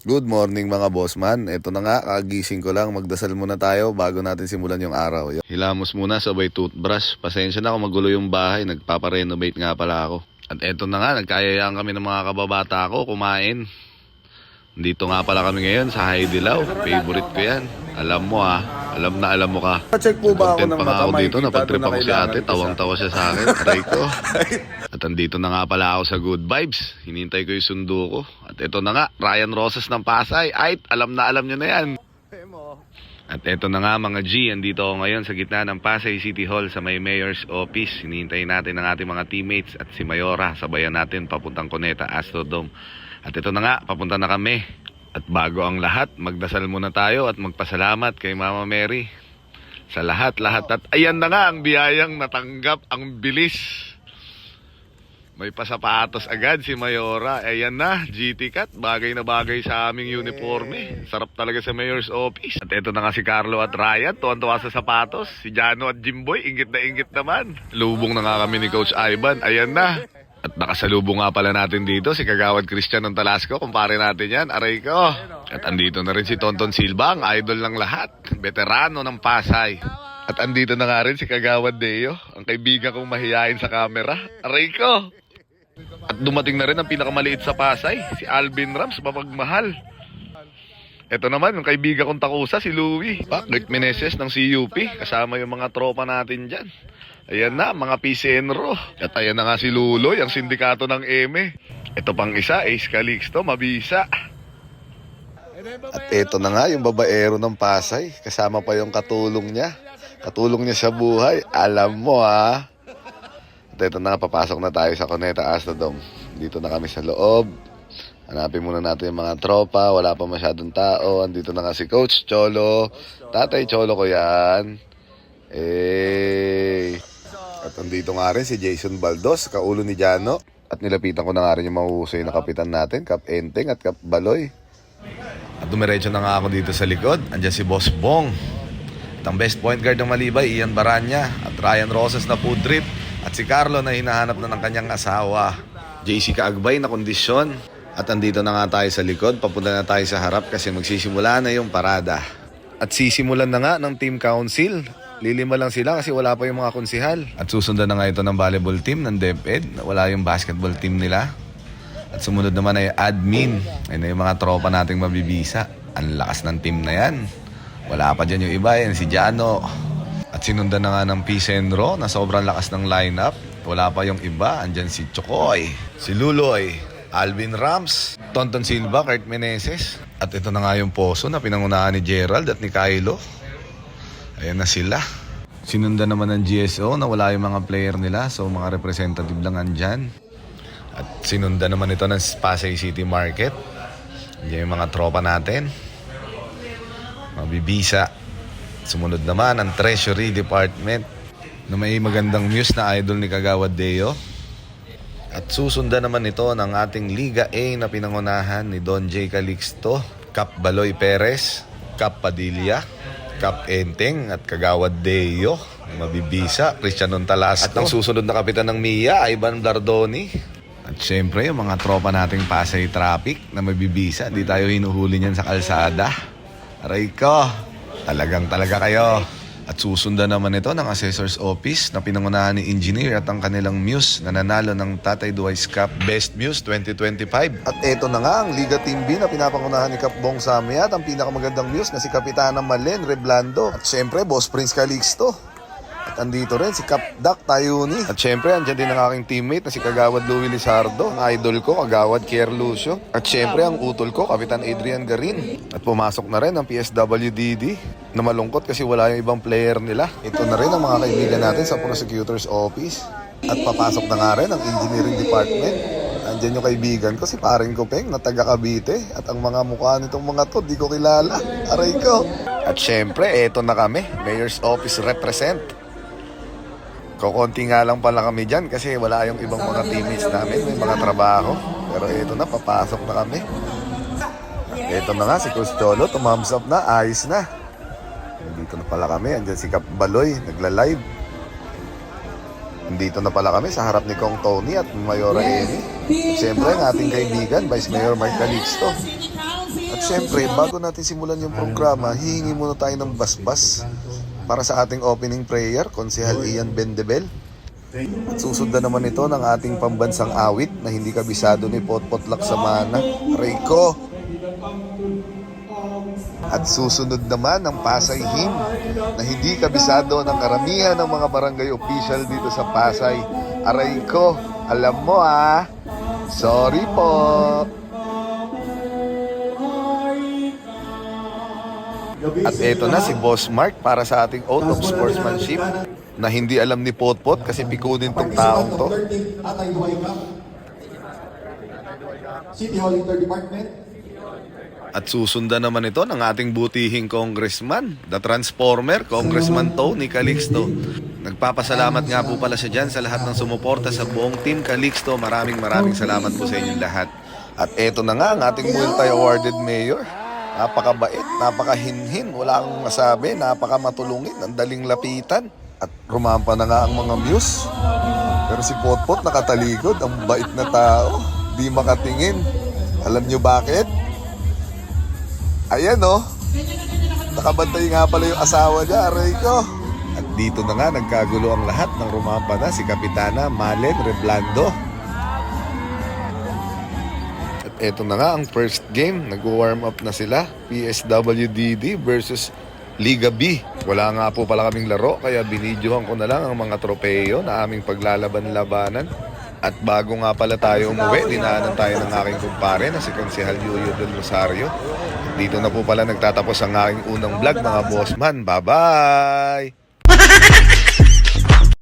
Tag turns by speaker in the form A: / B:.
A: Good morning mga bossman. Ito na nga, kagising ko lang. Magdasal muna tayo bago natin simulan yung araw. Hilamos muna sabay toothbrush. Pasensya na kung magulo yung bahay. Nagpaparenovate nga pala ako. At eto na nga, nagkayayaan kami ng mga kababata ko kumain. Dito nga pala kami ngayon sa Haidilao. Favorite ko yan. Alam mo alam mo ka.
B: Check po ba ako ng
A: pa nga
B: mata?
A: ako dito,
B: Makikita
A: napag-trip
B: doon na
A: ako si
B: kailangan
A: ate.
B: isa.
A: Tawang-tawa siya sa akin. Aray ko. At andito na nga pala ako sa Good Vibes. Hinintay ko yung sundo ko. At ito na nga, Ryan Rosas ng Pasay. Ay, alam nyo na yan. At ito na nga mga G, andito ako ngayon sa gitna ng Pasay City Hall sa may Mayor's Office. Hinihintay natin ang ating mga teammates at si Mayora. Sabayan natin papuntang Cuneta, Astrodome. At ito na nga, papunta na kami. At bago ang lahat, magdasal muna tayo at magpasalamat kay Mama Mary. Sa lahat. At ayan na nga ang biyayang natanggap, ang bilis. May pasapatos agad si Mayora. Ayan na, GT Cat. Bagay na bagay sa aming uniforme. Sarap talaga sa Mayor's Office. At eto na nga si Carlo at Ryan. Tuwan-tuwa sa sapatos. Si Jano at Jimboy, ingit na ingit naman. Lubong na nga kami ni Coach Ivan. Ayan na. At nakasalubong nga pala natin dito si Kagawad Christian ng Talasco. Kumpare natin yan. Aray ko. At andito na rin si Tonton Silva, ang idol ng lahat. Veterano ng Pasay. At andito na nga rin si Kagawad Deo, ang kaibigan kong mahihain sa camera. Aray ko. At dumating na rin ang pinakamaliit sa Pasay, si Alvin Rams, mapagmahal. Ito naman, yung kaibigan kong takusa, si Louie. Rick Meneses ng CUP, kasama yung mga tropa natin dyan. Ayan na, mga PCNRO. At ayan na nga si Luloy, ang sindikato ng EME. Ito pang isa, Ace Calixto, mabisa. At ito na nga, yung babaero ng Pasay. Kasama pa yung katulong niya. Katulong niya sa buhay. Alam mo At ito na nga, papasok na tayo sa Cuneta Astrodome. Dito na kami sa loob. Hanapin muna natin yung mga tropa. Wala pa masyadong tao. Andito na nga si Coach Cholo. Tatay Cholo ko yan. At andito nga rin si Jason Baldos, kaulo ni Jano. At nilapitan ko na nga rin yung mahusay na kapitan natin, Kap Enteng at Kap Baloy. At dumiretso na nga ako dito sa likod. Andiyan si Boss Bong. At ang best point guard ng Malibay, Ian Baranya. At Ryan Rosas na food trip. At si Carlo na hinahanap na ng kanyang asawa. JC Kaagbay na kondisyon. At andito na nga tayo sa likod. Papunta na tayo sa harap kasi magsisimula na yung parada. At sisimulan na nga ng team council. Lilima lang sila kasi wala pa yung mga konsihal. At susundan na nga ito ng volleyball team ng DepEd. Wala yung basketball team nila. At sumunod naman ay admin. Ayun na yung mga tropa nating mabibisa. Ang lakas ng team na yan. Wala pa dyan yung iba, yan si Jano. At sinundan na nga ng Pisenro na sobrang lakas ng lineup. Wala pa yung iba. Andyan si Chokoy, si Luloy, Alvin Rams, Tonton Silva, Kurt Meneses. At ito na nga yung poso na pinangunahan ni Gerald at ni Kylo. Ayan na sila. Sinundan naman ng GSO na wala yung mga player nila. So mga representative lang andyan. At sinundan naman ito ng Pasay City Market. Diyan yung mga tropa natin. Mabibisa. Sumunod naman ang Treasury Department na may magandang muse na idol ni Kagawad Deo. At susundan naman ito ng ating Liga A na pinangunahan ni Don J. Calixto, Kap Baloy Perez, Kap Padilla, Kap Enteng at Kagawad Deo. Mabibisa, Christian Talasco. At ang susunod na kapitan ng MIA, Ivan Blardoni. At syempre, yung mga tropa nating Pasay Traffic na mabibisa. Di tayo hinuhuli niyan sa kalsada. Aray ko, talaga kayo. At susundan naman ito ng Assessor's Office na pinangunahan ni Engineer at ang kanilang Muse na nanalo ng Tatay Duwais Cup Best Muse 2025. At eto na nga ang Liga Team B na pinapangunahan ni Kap Bong Samia at ang pinakamagandang Muse na si Kapitana Malen Reblando. At syempre, Boss Prince Calixto. At andito rin si Kap Dak Tayuni. At syempre, andyan din ang aking teammate na si Kagawad Louie Lizardo. Ang idol ko, Kagawad Kier Lucio. At syempre, ang utol ko, Kapitan Adrian Garin. At pumasok na rin ang PSWDD na malungkot kasi wala yung ibang player nila. Ito na rin ang mga kaibigan natin sa Prosecutor's Office. At papasok na nga rin ang Engineering Department. Andyan yung kaibigan ko, si Paring Kopeng na taga Cavite. At ang mga mukha nitong mga to, di ko kilala. Aray ko. At syempre, eto na kami, Mayor's Office represent. Kukunti nga lang pala kami dyan kasi wala yung ibang mga teammates namin. May mga trabaho. Pero ito na, papasok na kami. Ito na nga, si Coach Cholo, tumams up na, ayos na. Nandito na pala kami. Andyan si Kap Baloy, nagla-live. Nandito na pala kami sa harap ni Kong Tony at Mayora Amy. At siyempre, ang ating kaibigan, Vice Mayor Mark Calixto.
B: At syempre, bago natin simulan yung programa, hihingi muna tayo ng basbas para sa ating opening prayer, Konsehal Ian Bendebel. At susundan naman ito ng ating pambansang awit na hindi kabisado ni Potpot Laksamana, Rico. At susunod naman ang Pasay Hymn na hindi kabisado ng karamihan ng mga barangay official dito sa Pasay. Aray ko, alam mo sorry po. At eto na si Boss Mark para sa ating oath of sportsmanship na hindi alam ni Potpot kasi pikunin tong taong to.
C: City Hall Inter Department.
B: At susundan naman ito ng ating butihing congressman, the Transformer, Congressman Tony Calixto. Nagpapasalamat nga po pala siya dyan sa lahat ng sumuporta sa buong Team Calixto. Maraming salamat po sa inyong lahat. At eto na nga ang ating multi-awarded mayor. Napakabait, napakahinhin, wala akong masabi, napakamatulungin, ang daling lapitan. At rumampa na nga ang mga muse. Pero si Potpot nakataligod, ang bait na tao, di makatingin. Alam nyo bakit? Ayan nakabantay nga pala yung asawa niya, aray ko. At dito na nga nagkagulo ang lahat nang rumampa na si Kapitana Malen Reblando. At eto na nga ang first game, nag-warm up na sila, PSWDD versus Liga B. Wala nga po pala kaming laro kaya binidyohan ko na lang ang mga tropeyo na aming paglalaban-labanan. At bago nga pala tayo umuwi, dinaanan tayo ng aking kumpare na si Konsehal Yuyo del Rosario. Dito na po pala nagtatapos ang aking unang vlog mga bossman. Bye-bye!